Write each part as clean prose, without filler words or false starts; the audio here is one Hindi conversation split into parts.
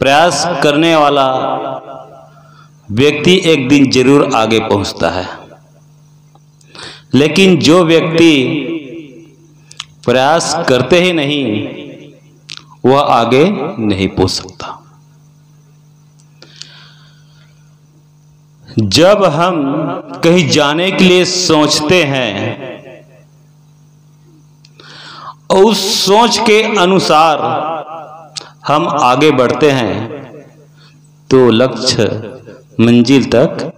प्रयास करने वाला व्यक्ति एक दिन जरूर आगे पहुंचता है, लेकिन जो व्यक्ति प्रयास करते ही नहीं वह आगे नहीं पहुंच सकता। जब हम कहीं जाने के लिए सोचते हैं और उस सोच के अनुसार हम आगे बढ़ते हैं तो लक्ष्य मंजिल तक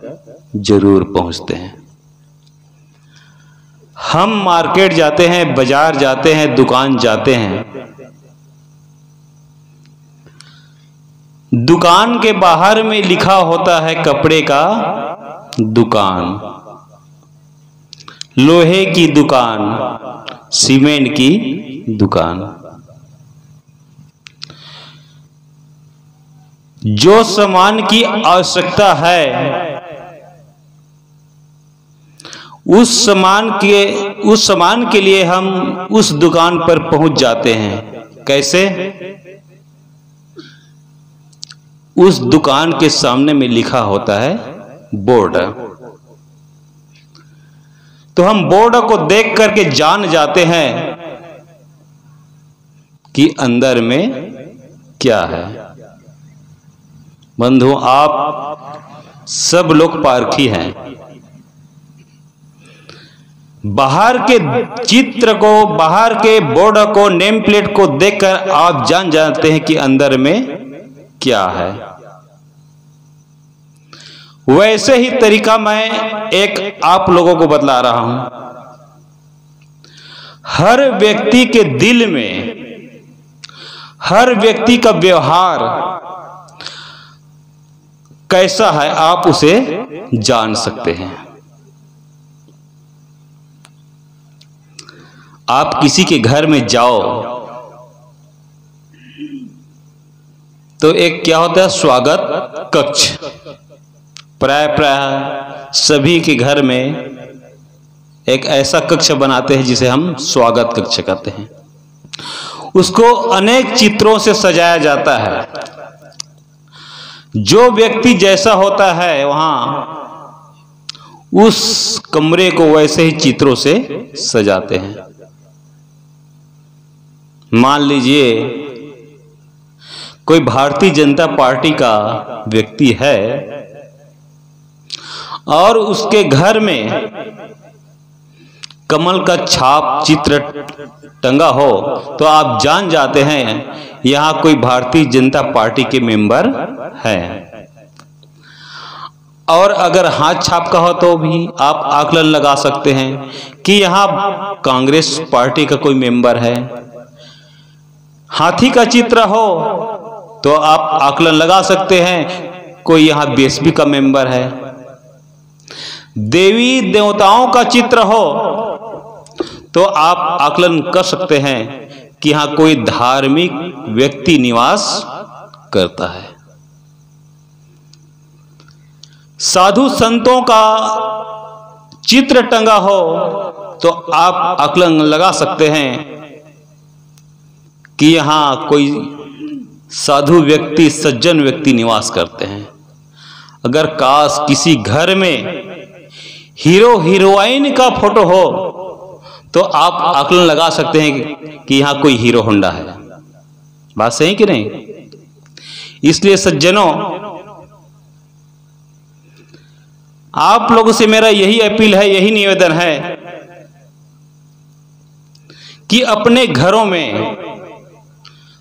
जरूर पहुंचते हैं। हम मार्केट जाते हैं, बाजार जाते हैं, दुकान जाते हैं। दुकान के बाहर में लिखा होता है कपड़े का दुकान, लोहे की दुकान, सीमेंट की दुकान। जो सामान की आवश्यकता है उस सामान के लिए हम उस दुकान पर पहुंच जाते हैं। कैसे? उस दुकान के सामने में लिखा होता है बोर्ड, तो हम बोर्ड को देख करके जान जाते हैं कि अंदर में क्या है। बंधु, आप सब लोग पारखी हैं। बाहर के चित्र को, बाहर के बोर्ड को, नेम प्लेट को देखकर आप जान जाते हैं कि अंदर में क्या है। वैसे ही तरीका मैं एक आप लोगों को बतला रहा हूं। हर व्यक्ति के दिल में, हर व्यक्ति का व्यवहार कैसा है आप उसे जान सकते हैं। आप किसी के घर में जाओ तो एक क्या होता है, स्वागत कक्ष। प्राय सभी के घर में एक ऐसा कक्ष बनाते हैं जिसे हम स्वागत कक्ष कहते हैं। उसको अनेक चित्रों से सजाया जाता है। जो व्यक्ति जैसा होता है वहां उस कमरे को वैसे ही चित्रों से सजाते हैं। मान लीजिए कोई भारतीय जनता पार्टी का व्यक्ति है और उसके घर में कमल का छाप चित्र टंगा हो तो आप जान जाते हैं यहां कोई भारतीय जनता पार्टी के मेंबर है। और अगर हाथ छाप का हो तो भी आप आकलन लगा सकते हैं कि यहां कांग्रेस पार्टी का कोई मेंबर है। हाथी का चित्र हो तो आप आकलन लगा सकते हैं कोई यहां बीएसपी का मेंबर है। देवी देवताओं का चित्र हो तो आप आकलन कर सकते हैं कि यहां कोई धार्मिक व्यक्ति निवास करता है। साधु संतों का चित्र टंगा हो तो आप आकलन लगा सकते हैं कि यहां कोई साधु व्यक्ति, सज्जन व्यक्ति निवास करते हैं। अगर काश किसी घर में हीरो हीरोइन का फोटो हो तो आप आकलन लगा सकते हैं कि यहां कोई हीरो होंडा है। बात सही कि नहीं? इसलिए सज्जनों, आप लोगों से मेरा यही अपील है, यही निवेदन है कि अपने घरों में,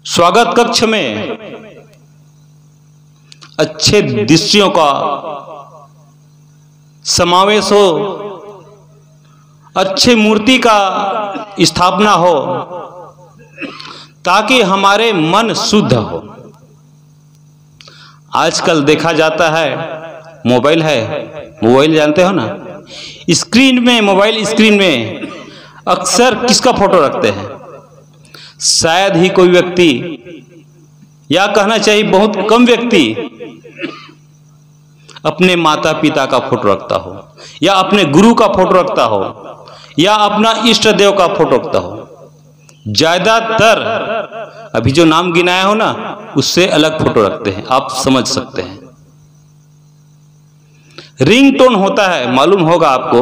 स्वागत कक्ष में अच्छे दृश्यों का समावेश हो, अच्छे मूर्ति का स्थापना हो, ताकि हमारे मन शुद्ध हो। आजकल देखा जाता है मोबाइल है, मोबाइल जानते हो ना, स्क्रीन में, मोबाइल स्क्रीन में अक्सर किसका फोटो रखते हैं? शायद ही कोई व्यक्ति, या कहना चाहिए बहुत कम व्यक्ति अपने माता पिता का फोटो रखता हो, या अपने गुरु का फोटो रखता हो, या अपना इष्ट देव का फोटो रखता हो। ज्यादातर अभी जो नाम गिनाया हो ना, उससे अलग फोटो रखते हैं, आप समझ सकते हैं। रिंगटोन होता है, मालूम होगा आपको,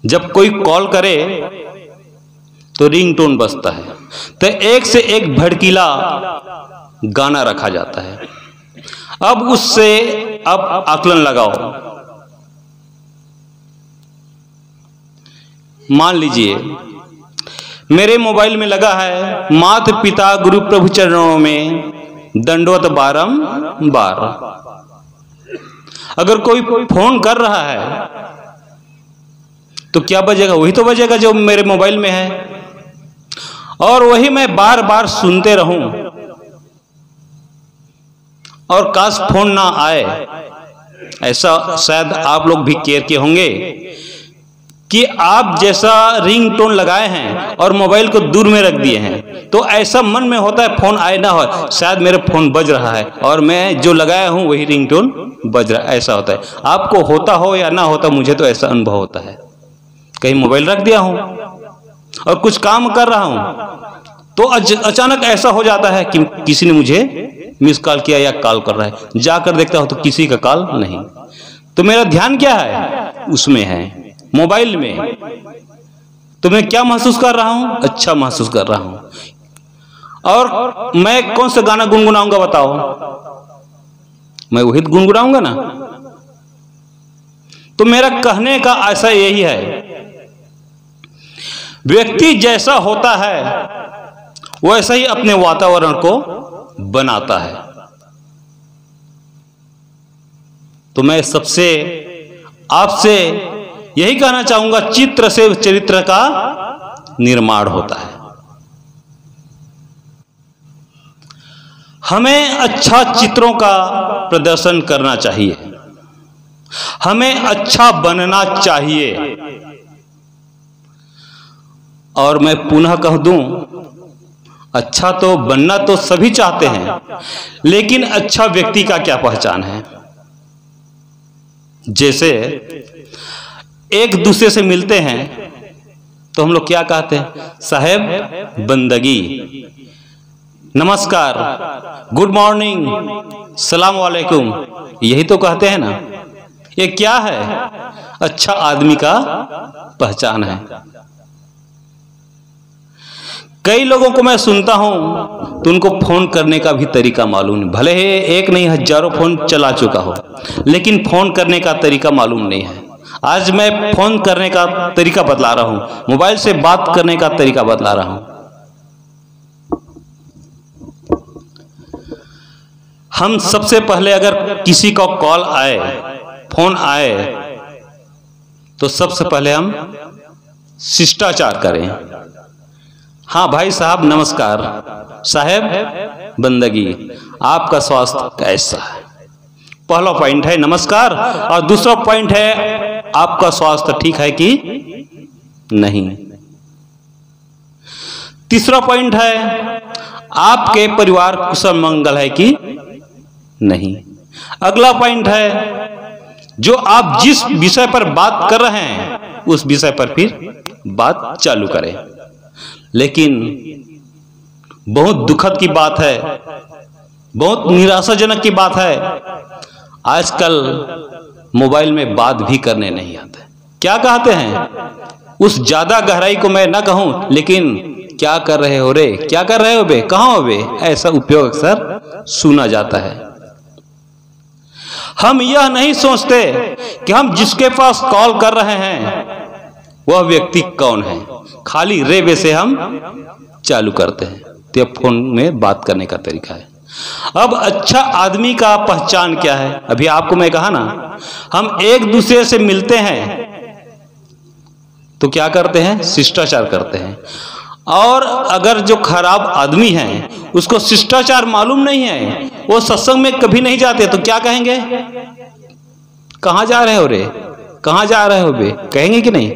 जब कोई कॉल करे तो रिंगटोन बजता है, तो एक से एक भड़कीला गाना रखा जाता है। अब उससे अब आकलन लगाओ, मान लीजिए मेरे मोबाइल में लगा है माता पिता गुरु प्रभु चरणों में दंडवत बारंबार। अगर कोई फोन कर रहा है तो क्या बजेगा? वही तो बजेगा जो मेरे मोबाइल में है, और वही मैं बार बार सुनते रहूं और काश फोन ना आए। ऐसा शायद आप लोग भी केयर के होंगे कि आप जैसा रिंगटोन लगाए हैं और मोबाइल को दूर में रख दिए हैं, तो ऐसा मन में होता है फोन आए ना हो, शायद मेरा फोन बज रहा है और मैं जो लगाया हूं वही रिंगटोन बज रहा है। ऐसा होता है, आपको होता हो या ना होता, मुझे तो ऐसा अनुभव होता है। कहीं मोबाइल रख दिया हूं और कुछ काम कर रहा हूं तो अचानक ऐसा हो जाता है कि किसी ने मुझे मिस कॉल किया या कॉल कर रहा है, जाकर देखता हूं तो किसी का कॉल नहीं। तो मेरा ध्यान क्या है? उसमें है, मोबाइल में। तो मैं क्या महसूस कर रहा हूं? अच्छा महसूस कर रहा हूं। और मैं कौन सा गाना गुनगुनाऊंगा बताओ? मैं वही गुनगुनाऊंगा ना। तो मेरा कहने का ऐसा यही है, व्यक्ति जैसा होता है वैसा ही अपने वातावरण को बनाता है। तो मैं सबसे आपसे यही कहना चाहूंगा, चित्र से चरित्र का निर्माण होता है। हमें अच्छा चित्रों का प्रदर्शन करना चाहिए, हमें अच्छा बनना चाहिए। और मैं पुनः कह दूं, अच्छा तो बनना तो सभी चाहते हैं, लेकिन अच्छा व्यक्ति का क्या पहचान है? जैसे एक दूसरे से मिलते हैं तो हम लोग क्या कहते हैं? साहेब बंदगी, नमस्कार, गुड मॉर्निंग, सलाम वालेकुम, यही तो कहते हैं ना। ये क्या है? अच्छा आदमी का पहचान है। कई लोगों को मैं सुनता हूं तो उनको फोन करने का भी तरीका मालूम नहीं, भले ही एक नहीं हजारों फोन चला चुका हो, लेकिन फोन करने का तरीका मालूम नहीं है। आज मैं फोन करने का तरीका बतला रहा हूं, मोबाइल से बात करने का तरीका बतला रहा हूं। हम सबसे पहले अगर किसी का कॉल आए, फोन आए, तो सबसे पहले हम शिष्टाचार करें। हाँ भाई साहब नमस्कार, साहेब बंदगी, आपका स्वास्थ्य कैसा है? पहला पॉइंट है नमस्कार, और दूसरा पॉइंट है आपका स्वास्थ्य ठीक है कि नहीं। तीसरा पॉइंट है आपके परिवार कुशल मंगल है कि नहीं। अगला पॉइंट है जो आप जिस विषय पर बात कर रहे हैं उस विषय पर फिर बात चालू करें। लेकिन बहुत दुखद की बात है, बहुत निराशाजनक की बात है, आजकल मोबाइल में बात भी करने नहीं आते। क्या कहते हैं? उस ज्यादा गहराई को मैं ना कहूं, लेकिन क्या कर रहे हो रे, क्या कर रहे हो बे, कहां हो बे, ऐसा उपयोग अक्सर सुना जाता है। हम यह नहीं सोचते कि हम जिसके पास कॉल कर रहे हैं वह व्यक्ति कौन है, खाली रेबे से हम चालू करते हैं। तो फोन में बात करने का तरीका है। अब अच्छा आदमी का पहचान क्या है? अभी आपको मैं कहा ना, हम एक दूसरे से मिलते हैं तो क्या करते हैं? शिष्टाचार करते हैं। और अगर जो खराब आदमी है उसको शिष्टाचार मालूम नहीं है, वो सत्संग में कभी नहीं जाते, तो क्या कहेंगे? कहां जा रहे हो रे, कहां जा रहे हो बे, कहेंगे कि नहीं?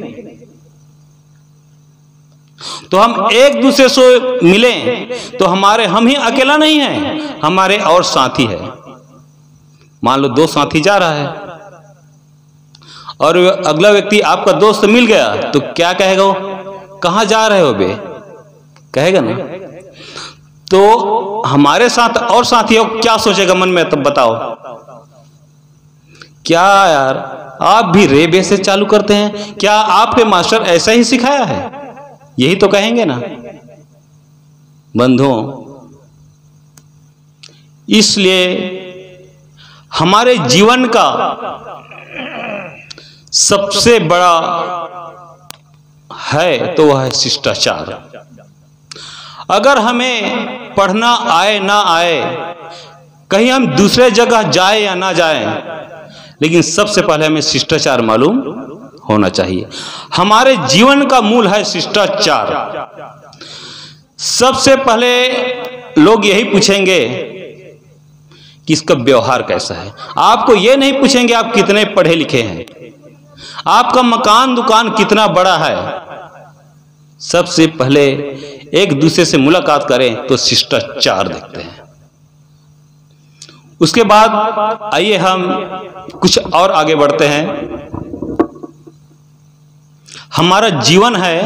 तो हम एक दूसरे से मिलें तो हम ही अकेला नहीं है, हमारे और साथी है। मान लो दो साथी जा रहा है और अगला व्यक्ति आपका दोस्त मिल गया तो क्या कहेगा? वो कहां जा रहे हो बे, कहेगा ना। तो हमारे साथ और साथियों क्या सोचेगा मन में, तब बताओ। क्या यार आप भी रे बे से चालू करते हैं? क्या आपके मास्टर ऐसा ही सिखाया है? यही तो कहेंगे ना बंधुओं। इसलिए हमारे जीवन का सबसे बड़ा है तो वह है शिष्टाचार। अगर हमें पढ़ना आए ना आए, कहीं हम दूसरे जगह जाए या ना जाए, लेकिन सबसे पहले हमें शिष्टाचार मालूम होना चाहिए। हमारे जीवन का मूल है शिष्टाचार। सबसे पहले लोग यही पूछेंगे कि इसका व्यवहार कैसा है। आपको यह नहीं पूछेंगे आप कितने पढ़े लिखे हैं, आपका मकान दुकान कितना बड़ा है। सबसे पहले एक दूसरे से मुलाकात करें तो शिष्टाचार देखते हैं। उसके बाद आइए हम कुछ और आगे बढ़ते हैं। हमारा जीवन है,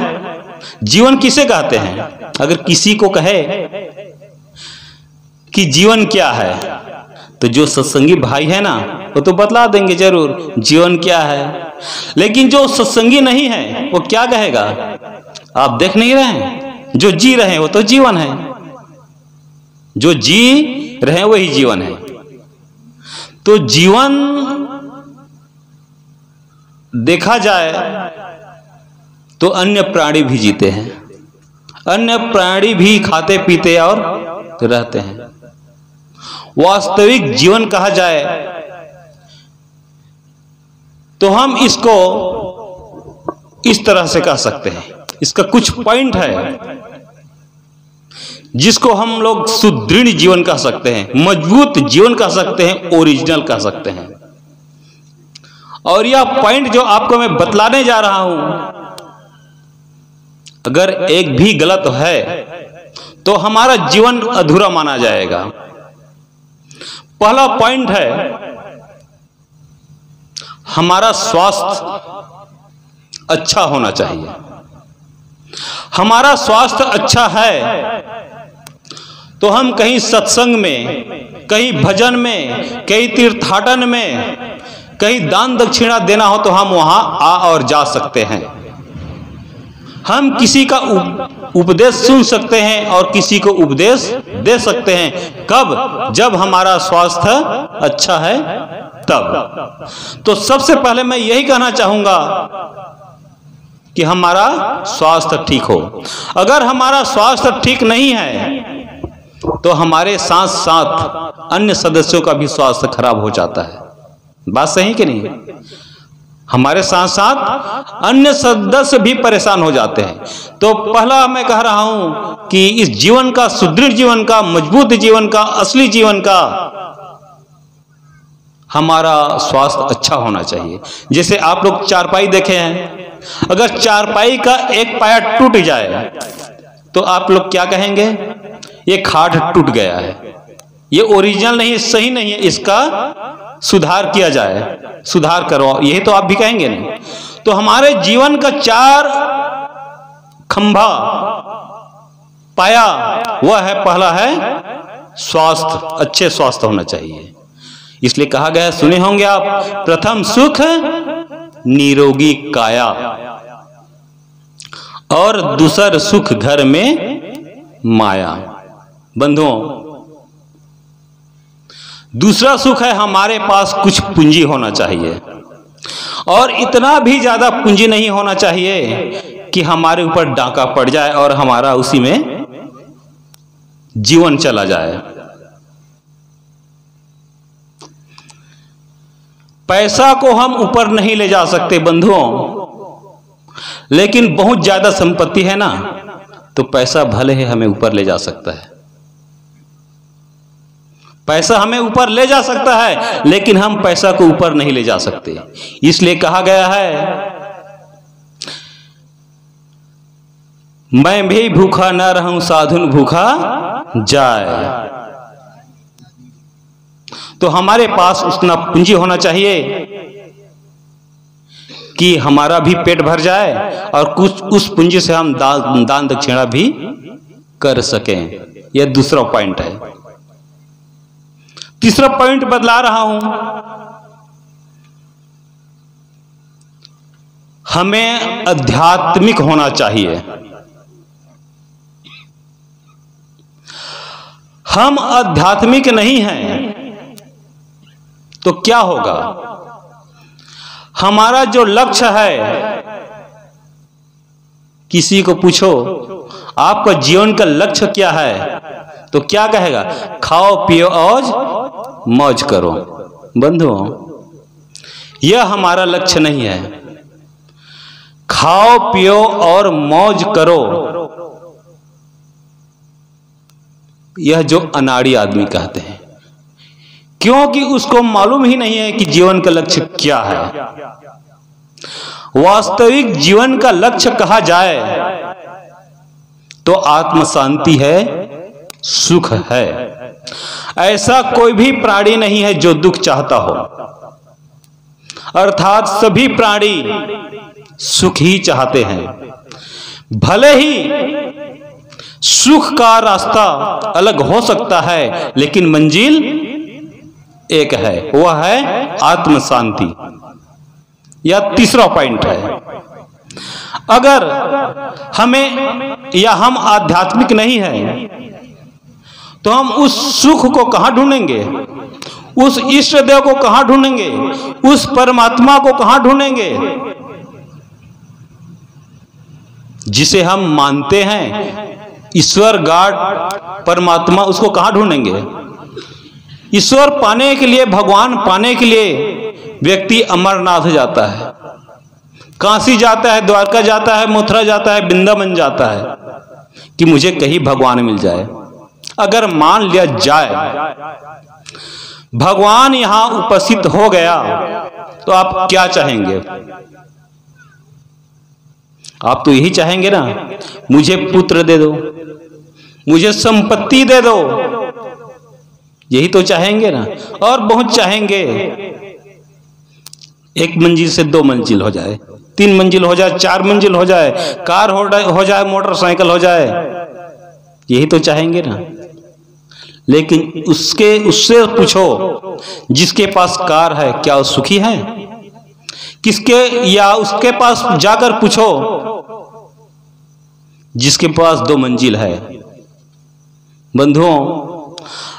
जीवन किसे कहते हैं? अगर किसी को कहे कि जीवन क्या है, तो जो सत्संगी भाई है ना वो तो बतला देंगे जरूर जीवन क्या है। लेकिन जो सत्संगी नहीं है वो क्या कहेगा? आप देख नहीं रहे हैं, जो जी रहे हैं वो तो जीवन है। जो जी रहे हैं वही जीवन है। तो जीवन देखा जाए तो अन्य प्राणी भी जीते हैं, अन्य प्राणी भी खाते पीते और रहते हैं। वास्तविक जीवन कहा जाए तो हम इसको इस तरह से कह सकते हैं। इसका कुछ पॉइंट है जिसको हम लोग सुदृढ़ जीवन कह सकते हैं, मजबूत जीवन कह सकते हैं, ओरिजिनल कह सकते हैं। और यह पॉइंट जो आपको मैं बतलाने जा रहा हूं, अगर एक भी गलत है तो हमारा जीवन अधूरा माना जाएगा। पहला पॉइंट है हमारा स्वास्थ्य अच्छा होना चाहिए। हमारा स्वास्थ्य अच्छा है तो हम कहीं सत्संग में, कहीं भजन में, कहीं तीर्थाटन में, कहीं दान दक्षिणा देना हो तो हम वहां आ और जा सकते हैं। हम किसी का उपदेश सुन सकते हैं और किसी को उपदेश दे सकते हैं। कब? जब हमारा स्वास्थ्य अच्छा है तब। तो सबसे पहले मैं यही कहना चाहूंगा कि हमारा स्वास्थ्य ठीक हो। अगर हमारा स्वास्थ्य ठीक नहीं है तो हमारे साथ साथ अन्य सदस्यों का भी स्वास्थ्य खराब हो जाता है। बात सही कि नहीं? हमारे साथ साथ अन्य सदस्य भी परेशान हो जाते हैं। तो पहला मैं कह रहा हूं कि इस जीवन का, सुदृढ़ जीवन का, मजबूत जीवन का, असली जीवन का हमारा स्वास्थ्य अच्छा होना चाहिए। जैसे आप लोग चारपाई देखे हैं, अगर चारपाई का एक पाया टूट जाए तो आप लोग क्या कहेंगे? ये खाट टूट गया है, ये ओरिजिनल नहीं है, सही नहीं है, इसका सुधार किया जाए, सुधार करवाओ, यही तो आप भी कहेंगे नहीं? तो हमारे जीवन का चार खंभा पाया वह है, पहला है स्वास्थ्य, अच्छे स्वास्थ्य होना चाहिए। इसलिए कहा गया, सुने होंगे आप, प्रथम सुख निरोगी काया और दूसर सुख घर में माया। बंधुओं, दूसरा सुख है हमारे पास कुछ पूंजी होना चाहिए, और इतना भी ज्यादा पूंजी नहीं होना चाहिए कि हमारे ऊपर डाका पड़ जाए और हमारा उसी में जीवन चला जाए। पैसा को हम ऊपर नहीं ले जा सकते बंधुओं, लेकिन बहुत ज्यादा संपत्ति है ना, तो पैसा भले ही हमें ऊपर ले जा सकता है। पैसा हमें ऊपर ले जा सकता है, लेकिन हम पैसा को ऊपर नहीं ले जा सकते। इसलिए कहा गया है, मैं भी भूखा न रहूं साधुन भूखा जाए। तो हमारे पास उतना पूंजी होना चाहिए कि हमारा भी पेट भर जाए और कुछ उस पूंजी से हम दान दक्षिणा भी कर सकें। यह दूसरा पॉइंट है। तीसरा पॉइंट बदला रहा हूं, हमें आध्यात्मिक होना चाहिए। हम आध्यात्मिक नहीं हैं तो क्या होगा? हमारा जो लक्ष्य है, किसी को पूछो आपका जीवन का लक्ष्य क्या है, तो क्या कहेगा? खाओ पियो और मौज करो। बंधुओं, यह हमारा लक्ष्य नहीं है। खाओ पियो और मौज करो, यह जो अनाड़ी आदमी कहते हैं, क्योंकि उसको मालूम ही नहीं है कि जीवन का लक्ष्य क्या है। वास्तविक जीवन का लक्ष्य कहा जाए तो आत्म शांति है, सुख है। ऐसा कोई भी प्राणी नहीं है जो दुख चाहता हो, अर्थात सभी प्राणी सुख ही चाहते हैं। भले ही सुख का रास्ता अलग हो सकता है, लेकिन मंजिल एक है, वह है आत्म शांति। यह तीसरा पॉइंट है। अगर हमें या हम आध्यात्मिक नहीं है तो हम उस सुख को कहां ढूंढेंगे? उस इष्ट देव को कहां ढूंढेंगे? उस परमात्मा को कहां ढूंढेंगे जिसे हम मानते हैं? ईश्वर, गॉड, परमात्मा, उसको कहां ढूंढेंगे? ईश्वर पाने के लिए, भगवान पाने के लिए व्यक्ति अमरनाथ जाता है, काशी जाता है, द्वारका जाता है, मथुरा जाता है, वृंदावन जाता है कि मुझे कहीं भगवान मिल जाए। अगर मान लिया जाए भगवान यहां उपस्थित हो गया तो आप क्या चाहेंगे? आप तो यही चाहेंगे ना, मुझे पुत्र दे दो, मुझे संपत्ति दे दो, यही तो चाहेंगे ना। और बहुत चाहेंगे एक मंजिल से 2 मंजिल हो जाए, 3 मंजिल हो जाए, 4 मंजिल हो जाए, कार हो जाए, मोटरसाइकिल हो जाए, यही तो चाहेंगे ना। लेकिन उससे पूछो, जिसके पास कार है क्या वो सुखी है? किसके या उसके पास जाकर पूछो जिसके पास 2 मंजिल है। बंधुओं,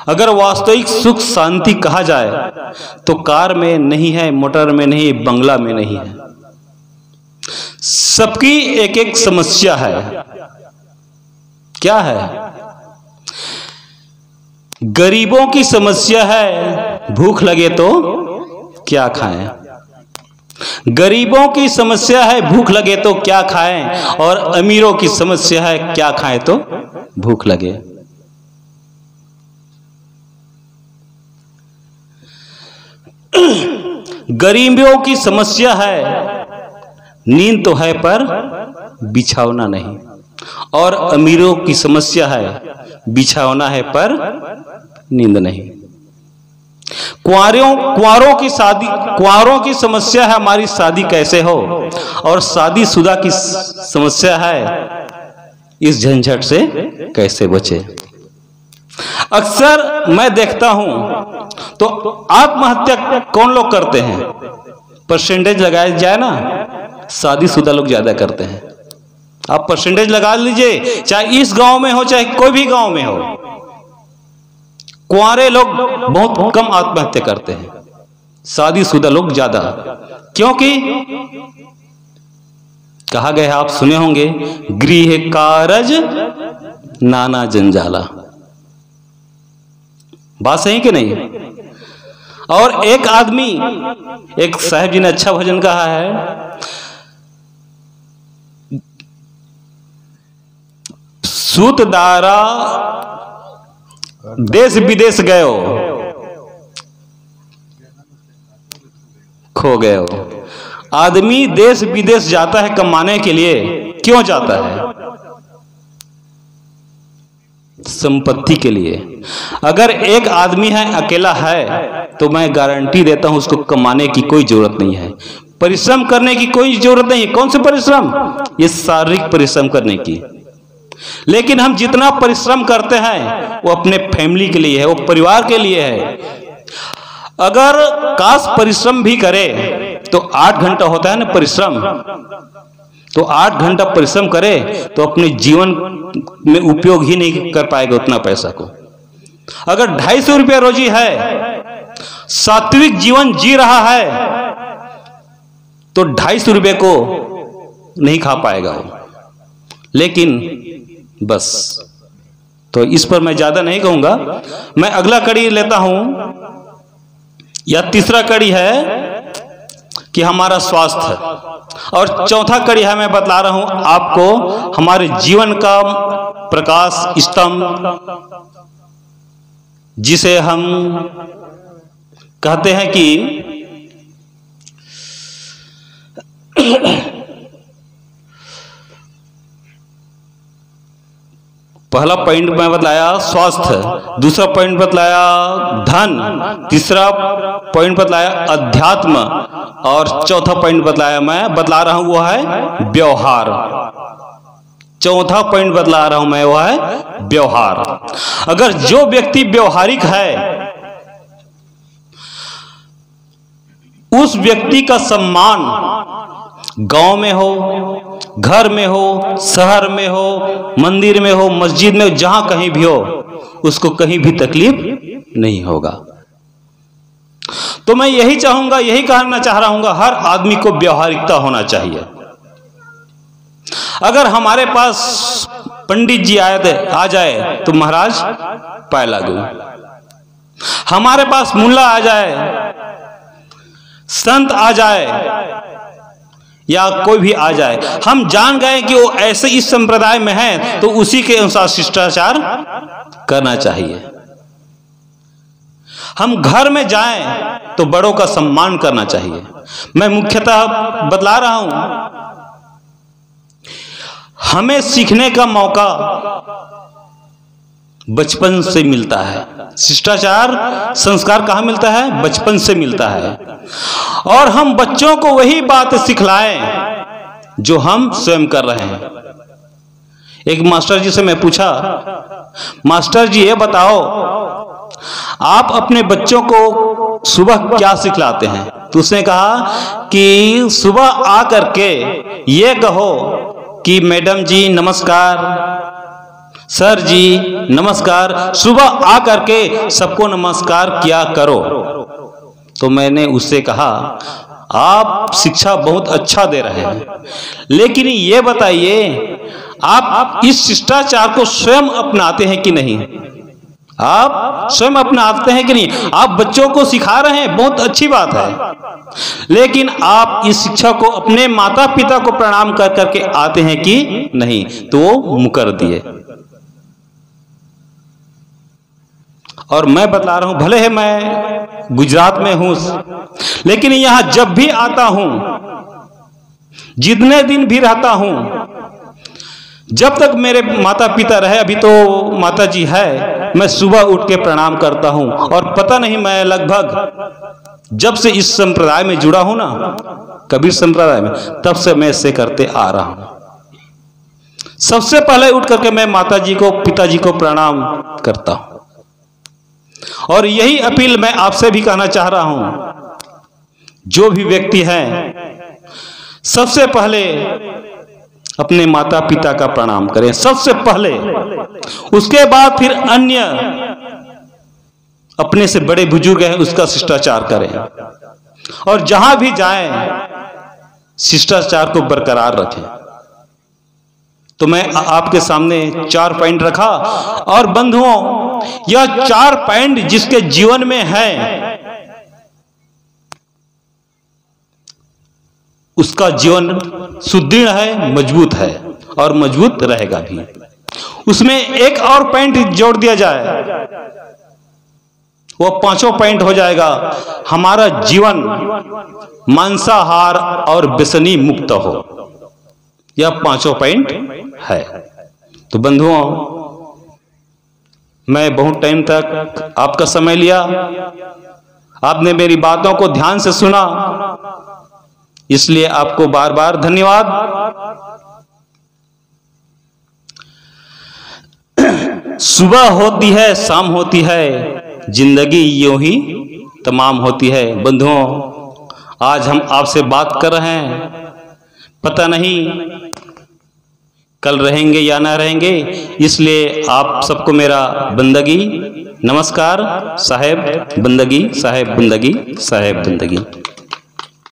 अगर वास्तविक सुख शांति कहा जाए तो कार में नहीं है, मोटर में नहीं, बंगला में नहीं है। सबकी एक एक समस्या है। क्या है? गरीबों की समस्या है भूख लगे तो क्या खाएं। गरीबों की समस्या है भूख लगे तो क्या खाएं, और अमीरों की समस्या है क्या खाएं तो भूख लगे। गरीबों की समस्या है नींद तो है पर बिछावना नहीं, और अमीरों की समस्या है बिछावना है पर नींद नहीं। कुंवारों की समस्या है हमारी शादी कैसे हो, और शादीशुदा की समस्या है इस झंझट से कैसे बचे। अक्सर मैं देखता हूं तो आत्महत्या कौन लोग करते हैं? परसेंटेज लगाया जाए ना, शादीशुदा लोग ज्यादा करते हैं। आप परसेंटेज लगा लीजिए, चाहे इस गांव में हो चाहे कोई भी गांव में हो, कुंवारे लोग बहुत कम आत्महत्या करते हैं, शादीशुदा लोग ज्यादा। क्योंकि कहा गया, आप सुने होंगे, गृह कारज नाना जंजाला। बात सही कि नहीं? और एक आदमी, एक साहब जी ने अच्छा भजन कहा है, सूत दारा देश विदेश गयो खो गयो। आदमी देश विदेश जाता है कमाने के लिए, क्यों जाता है? संपत्ति के लिए। अगर एक आदमी है, अकेला है, तो मैं गारंटी देता हूं उसको कमाने की कोई जरूरत नहीं है, परिश्रम करने की कोई जरूरत नहीं है। कौन से परिश्रम? ये शारीरिक परिश्रम करने की। लेकिन हम जितना परिश्रम करते हैं वो अपने फैमिली के लिए है, वो परिवार के लिए है। अगर काश परिश्रम भी करे तो 8 घंटा होता है ना परिश्रम, तो 8 घंटा परिश्रम करे तो अपने जीवन में उपयोग ही नहीं कर पाएगा उतना पैसा को। अगर 250 रुपया रोजी है, सात्विक जीवन जी रहा है, तो 250 रुपये को नहीं खा पाएगा वो। लेकिन बस, तो इस पर मैं ज्यादा नहीं कहूंगा। मैं अगला कड़ी लेता हूं, या तीसरा कड़ी है कि हमारा स्वास्थ्य, और चौथा कड़ी है मैं बतला रहा हूं आपको हमारे जीवन का प्रकाश स्तंभ, जिसे हम कहते हैं कि पहला पॉइंट मैं बतलाया स्वास्थ्य, दूसरा पॉइंट बतलाया धन, तीसरा पॉइंट बतलाया अध्यात्म, और चौथा पॉइंट बतला रहा हूं वो है व्यवहार। चौथा पॉइंट बतला रहा हूं मैं वो है व्यवहार। अगर जो व्यक्ति व्यवहारिक है, उस व्यक्ति का सम्मान गांव में हो, घर में हो, शहर में हो, मंदिर में हो, मस्जिद में हो, जहां कहीं भी हो, उसको कहीं भी तकलीफ नहीं होगा। तो मैं यही चाहूंगा, यही कहना चाह रहा हूं, हर आदमी को व्यवहारिकता होना चाहिए। अगर हमारे पास पंडित जी आ जाए तो महाराज पाए लागू, हमारे पास मुल्ला आ जाए, संत आ जाए, या कोई भी आ जाए, हम जान गए कि वो ऐसे इस संप्रदाय में है, तो उसी के अनुसार शिष्टाचार करना चाहिए। हम घर में जाएं तो बड़ों का सम्मान करना चाहिए। मैं मुख्यतः बतला रहा हूं, हमें सीखने का मौका बचपन से मिलता है। शिष्टाचार संस्कार कहां मिलता है? बचपन से मिलता है। और हम बच्चों को वही बात सिखलाएं जो हम स्वयं कर रहे हैं। एक मास्टर जी से मैं पूछा, मास्टर जी ये बताओ, आप अपने बच्चों को सुबह क्या सिखलाते हैं? तो उसने कहा कि सुबह आकर के ये कहो कि मैडम जी नमस्कार, सर जी नमस्कार, सुबह आकर के सबको नमस्कार किया करो। तो मैंने उससे कहा, आप शिक्षा बहुत अच्छा दे रहे हैं, लेकिन ये बताइए आप इस शिष्टाचार को स्वयं अपनाते हैं कि नहीं? आप स्वयं अपनाते हैं कि नहीं? आप बच्चों को सिखा रहे हैं, बहुत अच्छी बात है, लेकिन आप इस शिक्षा को अपने माता पिता को प्रणाम कर करके आते हैं कि नहीं? तो वो मुकर दिए। और मैं बतला रहा हूं, भले है मैं गुजरात में हूं, लेकिन यहां जब भी आता हूं, जितने दिन भी रहता हूं, जब तक मेरे माता पिता रहे, अभी तो माता जी है, मैं सुबह उठ के प्रणाम करता हूं। और पता नहीं, मैं लगभग जब से इस संप्रदाय में जुड़ा हूं ना, कबीर संप्रदाय में, तब से मैं इससे करते आ रहा हूं। सबसे पहले उठ करके मैं माता जी को, पिताजी को प्रणाम करता हूं। और यही अपील मैं आपसे भी कहना चाह रहा हूं, जो भी व्यक्ति है, सबसे पहले अपने माता पिता का प्रणाम करें, सबसे पहले। उसके बाद फिर अन्य अपने से बड़े बुजुर्ग हैं उसका शिष्टाचार करें। और जहां भी जाएं शिष्टाचार को बरकरार रखें। तो मैं आपके सामने 4 पॉइंट रखा, और बंधुओं, यह 4 पॉइंट जिसके जीवन में है, उसका जीवन सुदृढ़ है, मजबूत है, और मजबूत रहेगा भी। उसमें एक और पॉइंट जोड़ दिया जाए, वो 5वां पॉइंट हो जाएगा, हमारा जीवन मांसाहार और व्यसनी मुक्त हो। यह 5वां पॉइंट है। तो बंधुओं, मैं बहुत टाइम तक आपका समय लिया, आपने मेरी बातों को ध्यान से सुना, इसलिए आपको बार बार धन्यवाद। सुबह होती है, शाम होती है, जिंदगी यूं ही तमाम होती है। बंधुओं, आज हम आपसे बात कर रहे हैं, पता नहीं कल रहेंगे या ना रहेंगे, इसलिए आप सबको मेरा बंदगी नमस्कार। साहेब बंदगी, साहेब बंदगी, साहेब बंदगी।